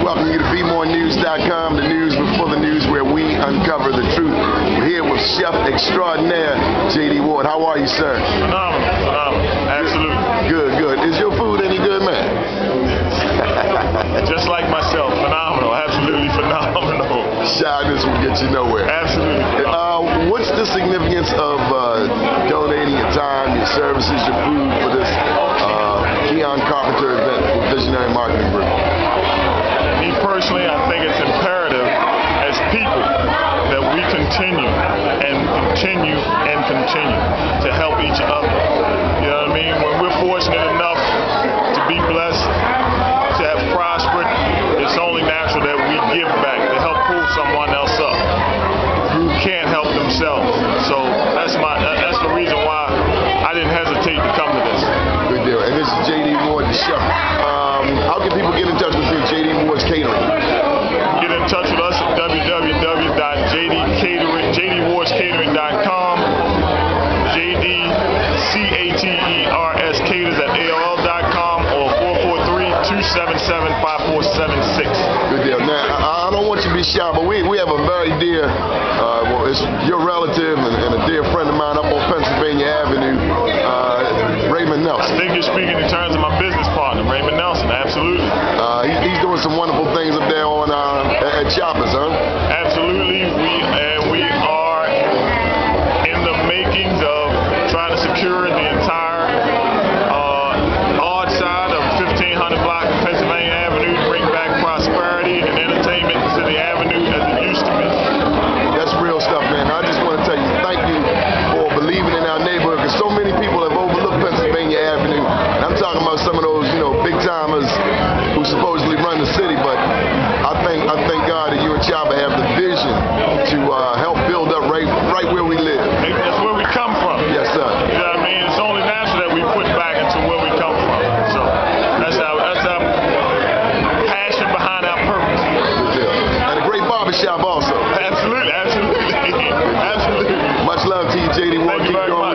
welcome you to BMoreNews.com, the news before the news, where we uncover the truth. We're here with Chef Extraordinaire J.D. Ward. How are you, sir? Phenomenal. Absolutely. Good. Is your food any good, man? Just like myself, phenomenal. Absolutely phenomenal. Shyness will get you nowhere. Absolutely. What's the significance of donating your time, your services, your food for this Keon Carpenter event for Visionary Marketing Group? Me personally, I think it's imperative as people that we continue to help each other. You know what I mean? When we're fortunate enough to be blessed, to have prospered, it's only natural that we give back to help pull someone else up who can't help themselves. So that's the reason why I didn't hesitate to come to this. Good deal. And this is J.D. Ward, the chef. How can people get in touch with you, J.D. Ward's Catering? Get in touch with us at www.jdwardscatering.com, JDCATERS caters at AOL.com, or 443-277-5476. Good deal. Now, I don't want you to be shy, but we have a very dear, it's your relative and a dear friend of mine up on Pennsylvania Avenue, Raymond Nelson. I think you're speaking in terms of my business partner, Raymond Nelson. Absolutely. He's doing some wonderful things up there on at Choppers, huh? Absolutely. We are in the makings of trying to secure the entire odd side of 1500 block of Pennsylvania Avenue to bring back prosperity and entertainment to the avenue as it used to be. That's real stuff, man. I just want to tell you, thank you for believing in our neighborhood, because so many people have overlooked Pennsylvania Avenue. And I'm talking about some of those, big timers who supposedly run the city, but I thank God that you and Chopper have the vision to help build up right where we live. That's where we come from. Yes, sir. You know what I mean? It's only natural that we put back into where we come from. So that's our passion behind our purpose. Good deal. And a great barbershop also. Absolutely. Much love to you, J.D. Ward. Keep going.